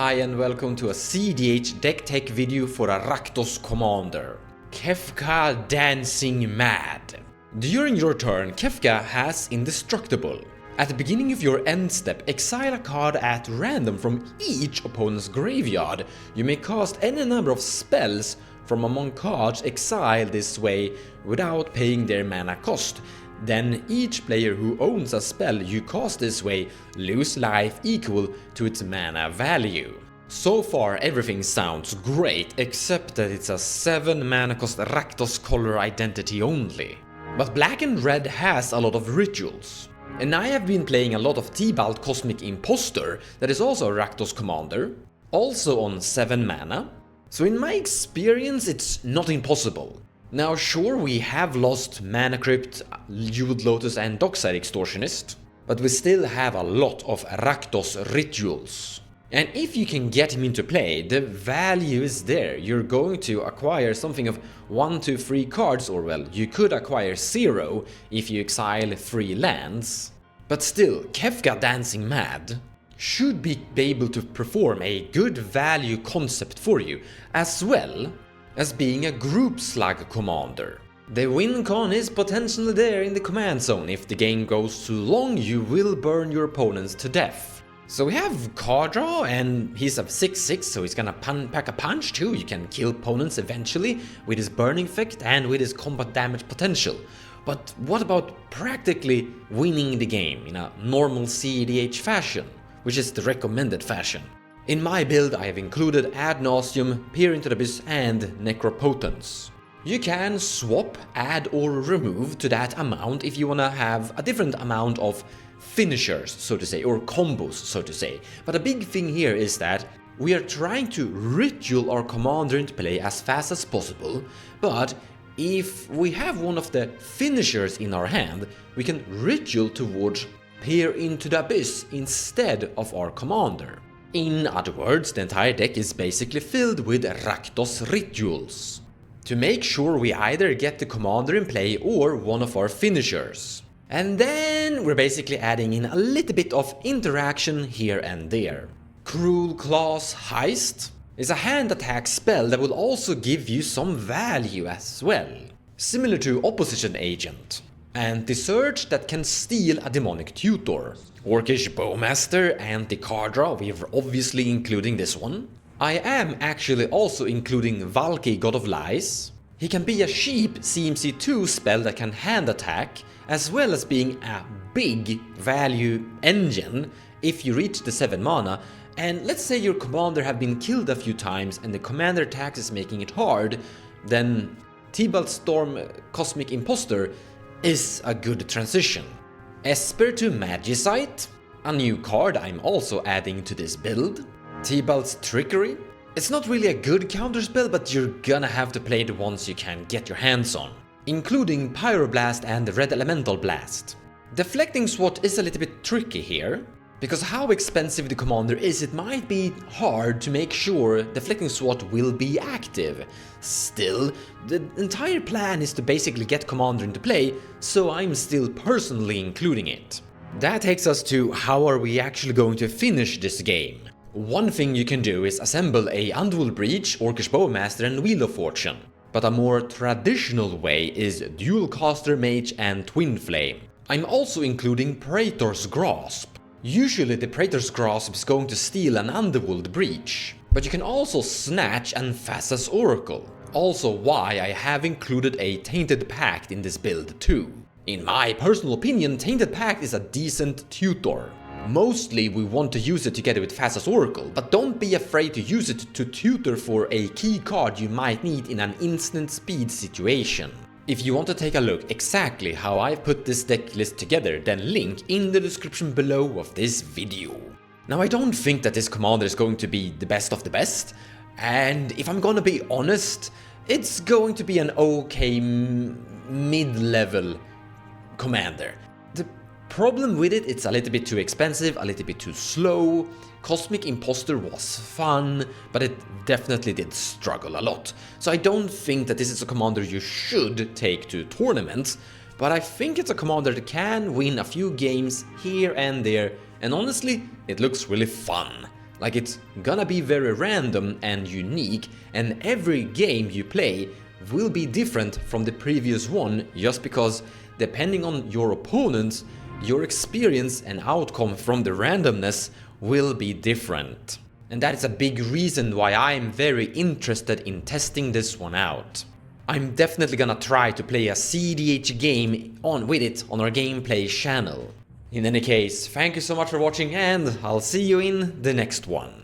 Hi and welcome to a cEDH deck tech video for a Rakdos commander, Kefka Dancing Mad. During your turn, Kefka has Indestructible. At the beginning of your end step, exile a card at random from each opponent's graveyard. You may cast any number of spells from among cards exiled this way without paying their mana cost. Then each player who owns a spell you cast this way lose life equal to its mana value. So far everything sounds great, except that it's a 7 mana cost Rakdos color identity only. But black and red has a lot of rituals. And I have been playing a lot of Tibalt Cosmic Imposter, that is also a Rakdos commander, also on 7 mana. So in my experience it's not impossible. Now sure, we have lost Mana Crypt, Jeweled Lotus and Dockside Extortionist, but we still have a lot of Rakdos rituals. And if you can get him into play, the value is there. You're going to acquire something of 1 to 3 cards, or well, you could acquire 0 if you exile 3 lands. But still, Kefka Dancing Mad should be able to perform a good value concept for you, as well as being a group slug commander. The win con is potentially there in the command zone. If the game goes too long, you will burn your opponents to death. So we have card draw, and he's a 6/6, so he's gonna pack a punch too. You can kill opponents eventually with his burning effect and with his combat damage potential. But what about practically winning the game in a normal cEDH fashion, which is the recommended fashion? In my build I have included Ad Nauseam, Peer into the Abyss and Necropotence. You can swap, add or remove to that amount if you wanna have a different amount of finishers, so to say, or combos, so to say. But a big thing here is that we are trying to ritual our commander into play as fast as possible, but if we have one of the finishers in our hand, we can ritual towards Peer into the Abyss instead of our commander. In other words, the entire deck is basically filled with Rakdos rituals, to make sure we either get the commander in play or one of our finishers. And then we're basically adding in a little bit of interaction here and there. Cruel Claws Heist is a hand attack spell that will also give you some value as well, similar to Opposition Agent. Anti-Surge that can steal a demonic tutor. Orcish Bowmaster, anti-card draw, we're obviously including this one. I am actually also including Valky, God of Lies. He can be a cheap CMC2 spell that can hand attack, as well as being a big value engine if you reach the 7 mana. And let's say your commander have been killed a few times and the commander attack is making it hard, then Tibalt Storm Cosmic Imposter is a good transition. Esper to Magicite, a new card I'm also adding to this build. Tibalt's Trickery. It's not really a good counterspell, but you're gonna have to play the ones you can get your hands on, including Pyroblast and Red Elemental Blast. Deflecting Swat is a little bit tricky here, because how expensive the commander is, it might be hard to make sure Deflecting Swat will be active. Still, the entire plan is to basically get commander into play, so I'm still personally including it. That takes us to how are we actually going to finish this game. One thing you can do is assemble a Underworld Breach, Orcish Bowmaster and Wheel of Fortune. But a more traditional way is Dual Caster Mage and Twin Flame. I'm also including Praetor's Grasp. Usually the Praetor's Grasp is going to steal an Underworld Breach, but you can also snatch Anfasa's Oracle. Also why I have included a Tainted Pact in this build too. In my personal opinion, Tainted Pact is a decent tutor. Mostly we want to use it together with Fasa's Oracle, but don't be afraid to use it to tutor for a key card you might need in an instant speed situation. If you want to take a look exactly how I've put this deck list together, then link in the description below of this video. Now I don't think that this commander is going to be the best of the best, and if I'm gonna be honest, it's going to be an okay mid-level commander. The problem with it, it's a little bit too expensive, a little bit too slow. Cosmic Imposter was fun, but it definitely did struggle a lot. So I don't think that this is a commander you should take to tournaments, but I think it's a commander that can win a few games here and there, and honestly, it looks really fun. Like, it's gonna be very random and unique, and every game you play will be different from the previous one, just because depending on your opponents, your experience and outcome from the randomness will be different. And that is a big reason why I'm very interested in testing this one out. I'm definitely gonna try to play a cEDH game with it on our gameplay channel. In any case, thank you so much for watching, and I'll see you in the next one.